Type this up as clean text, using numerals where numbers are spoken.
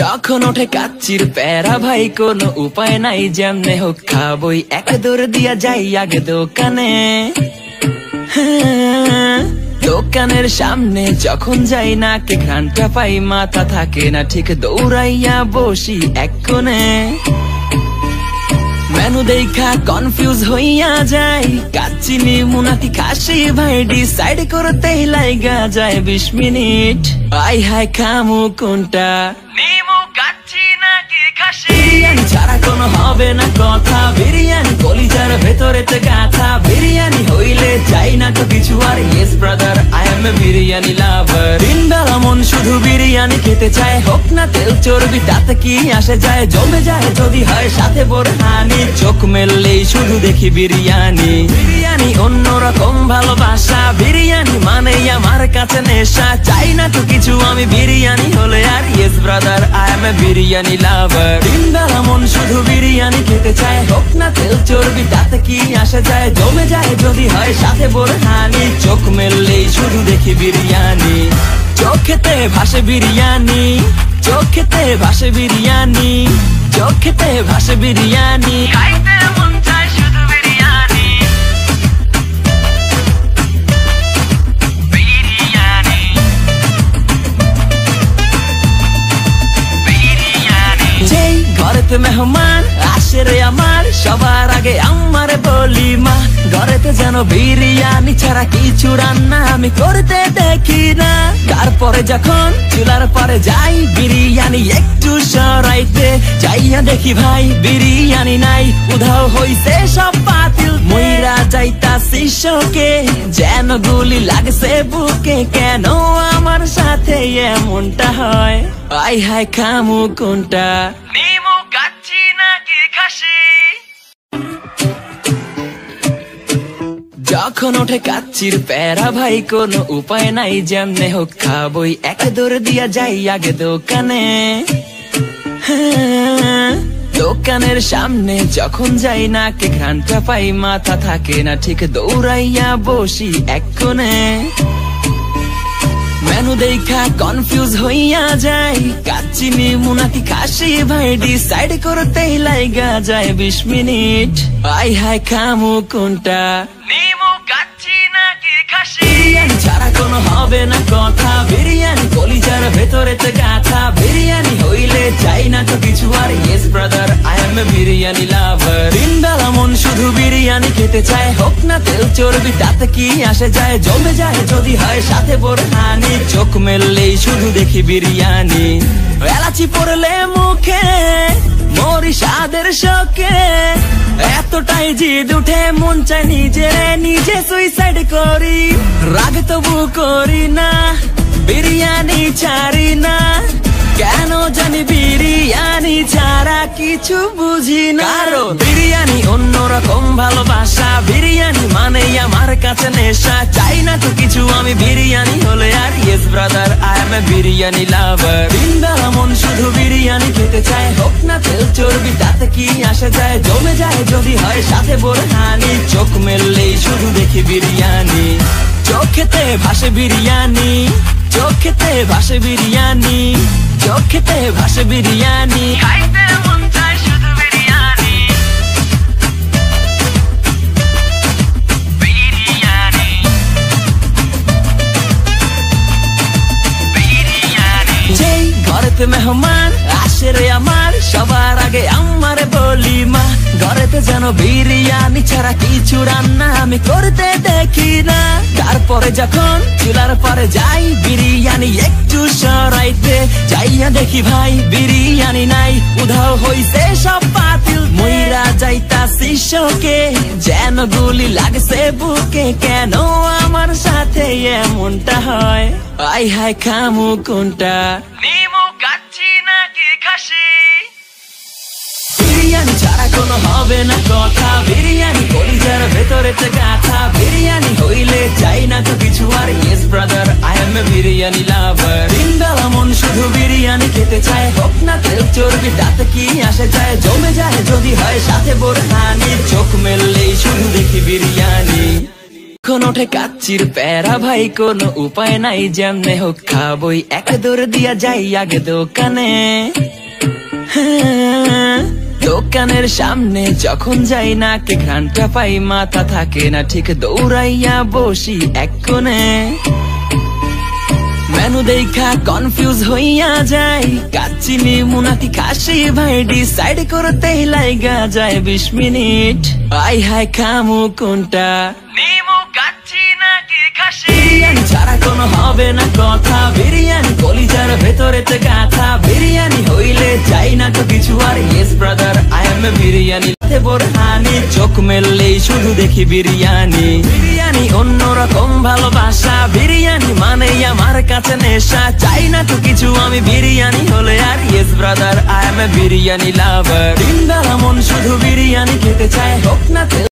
যখন ওঠে কাচ্চির প্যারা ভাই কোনো উপায় নাই, যেমনে হোক খাবই, এক দৌড় দিয়া যাই আগে দোকানে। দোকানের সামনে যখন যাই না কে ঘ্রাণটা পাই, মাথা থাকে না ঠিক, দৌড়াইয়া বসি এক কোণে। মেনু দেখা কনফিউজ হইয়া যাই, কাচ্চি নিমু নাকি খাসি ভাই ডিসাইড করতেই লাইগা যায় 20 মিনিট। আই হাই খামু কোনটা, নিমু কাচ্চি নাকি খাসি? বিরিয়ানি ছাড়া কোনো হবে না কথা, বিরিয়ানি কলিজার ভেতরেতে গাথা। বিরিয়ানি হইলে চাই না তো কিছু আর, yes brother I M A biryani লাভার। দিনবেলা মন শুধু বিরিয়ানি খেতে চায়, হোক না তেল চর্বি তাতে কি আসে যায়, জমে যায় যদি হয় সাথে বোরহানি। চোখ মেললেই শুধু দেখি বিরিয়ানি, বিরিয়ানি অন্যরকম ভালোবাসা। বিরিয়ানি মানেই আমার কাছে নেশা, চাই না তো কিছু আমি বিরিয়ানি হলে আর, yes brother I M A biryani লাভার। দিনবেলা মন শুধু বিরিয়ানি খেতে চায়, হোক না তেল চর্বি তাতে কি আসে যায়, জমে যায় যদি হয় সাথে বোরহানি। চোখ মেললেই শুধু দেখি বিরিয়ানি, চোখেতে ভাসে বিরিয়ানি, চোখেতে ভাসে বিরিয়ানি, চোখেতে ভাসে বিরিয়ানি। খাইতে মন চায় শুধু বিরিয়ানি, বিরিয়ানি, বিরিয়ানি। যেই ঘরেতে মেহমান আসে রে আমার, সবার আগে আমার বলি মা, ঘরেতে যেন বিরিয়ানি ছাড়া কিছু রান্না আমি করতে দেখি না। তারপরে যখন চুলার পরে যাই বিরিয়ানি একটু সরাইতে, যাইয়া দেখি ভাই বিরিয়ানি নাই, উধাও হইছে সব পাতিল। মইরা যাইতাছি শোকে, যেন গুলি লাগছে বুকে, কেন আমার সাথে এমনটা হয়? আই হাই খামু কোনটা, নিমু কাচ্চি নাকি খাসি? যখন ওঠে কাচ্চির প্যারা ভাই কোনো উপায় নাই, যেমনে হোক খাবই, এক দৌড় দিয়া যাই আগে দোকানে। দোকানের সামনে যখন যাই না কে ঘ্রাণটা পাই, মাথা থাকে না ঠিক, দৌড়াইয়া বসি এক কোণে। মেনু দেখা কনফিউজ হইয়া যাই, কাচ্চি নিমু নাকি খাসি ভাই ডিসাইড করতেই লাইগা যায় 20 মিনিট। আই হাই খামু কোনটা, নিমু কাচ্চি নাকি খাসি? বিরিয়ানি ছাড়া কোনো হবে না কথা, বিরিয়ানি কলিজার ভেতরেতে গাথা। বিরিয়ানি হইলে চাই না তো কিছু আর, yes brother I M A biryani লাভার। দিনবেলা মন শুধু বিরিয়ানি খেতে চায়, হোক না তেল চর্বি তাতে কি আসে যায়, জমে যায় যদি হয় সাথে বোরহানি। চোখ মেললেই শুধু দেখি বিরিয়ানি, এলাচি পড়লে মুখে মরি স্বাদের শোকে। এতটাই জিদ উঠে মন চায় নিজে নিজে সুইসাইড করি, রাগ তবু করি না, বিরিয়ানি ছাড়ি না। কেন জানি বিরিয়ানি ছাড়া কিছু বুঝি না, কারণ বিরিয়ানি অন্যরকম ভালোবাসা। বিরিয়ানি মানেই আমার কাছে নেশা, চাই না তো কিছু আমি বিরিয়ানি হলে আর, yes brother I M A biryani লাভার। দিনবেলা মন শুধু বিরিয়ানি খেতে চায়, হোক না তেল চর্বি তাতে কি আসে যায়, জমে যায় যদি হয় সাথে বোরহানি। চোখ মেললেই শুধু দেখি বিরিয়ানি, চোখেতে ভাসে বিরিয়ানি, চোখেতে ভাসে বিরিয়ানি, চোখেতে ভাসে বিরিয়ানি। খাইতে মন চায় শুধু বিরিয়ানি, বিরিয়ানি, বিরিয়ানি। যেই ঘরেতে মেহমান আসে রে আমার, সবার আগে আমার বলি মা, ঘরেতে যেন বিরিয়ানি ছাড়া কিছু রান্না আমি করতে দেখি না। তারপরে যখন চুলার পরে যাই বিরিয়ানি একটু সরাইতে, যাইয়া দেখি ভাই বিরিয়ানি নাই, উধাও হইছে সব পাতিল। মইরা যাইতাছি শোকে, যেন গুলি লাগছে বুকে, কেন আমার সাথে এমনটা হয়? আই হাই খামু কোনটা, নিমু কাচ্চি নাকি খাসি? বিরিয়ানি ছাড়া কোনো হবে না কথা, বিরিয়ানি কলিজার ভেতরেতে গাথা। বিরিয়ানি হইলে চাই না তো কিছু আর, yes brother I M A biryani লাভার। দিনবেলা মন শুধু বিরিয়ানি খেতে চায়, হোক না তেল চর্বি তাতে কি আসে যায়, জমে যায় যদি হয় সাথে বোরহানি। চোখ মেললেই শুধু দেখি বিরিয়ানি। কোন ওঠে কাচ্চির প্যারা ভাই কোনো উপায় নাই যেমনে হোক খাবই এক দৌড় দিয়া যাই আগে দোকানে। দোকানের সামনে যখন যাই না কে ঘ্রাণটা পাই মাথা থাকে না ঠিক দৌড়াইয়া বসি এক কোণে। মেনু দেখা কনফিউজ হইয়া যাই কাচ্চি নিমু নাকি খাসি ভাই ডিসাইড করতেই লাইগা যায় 20 মিনিট। আই হাই খামু কোনটা নিমু কাচ্চি নাকি খাসি। বিরিয়ানি ছাড়া কোনো হবে না কথা, বিরিয়ানি কলিজার ভেতরেতে গাথা। বিরিয়ানি হইলে চাই না তো কিছু আর, yes brother I M A biryani. Borhani চোখ মেললেই শুধু দেখি বিরিয়ানি। বিরিয়ানি অন্যরকম ভালোবাসা, বিরিয়ানি মানে আমার কাছে নেশা। চাই না তো কিছু আমি বিরিয়ানি হলে আর, yes brother I M A biryani লাভার। দিন বেলা মন শুধু বিরিয়ানি খেতে চায়, হোক না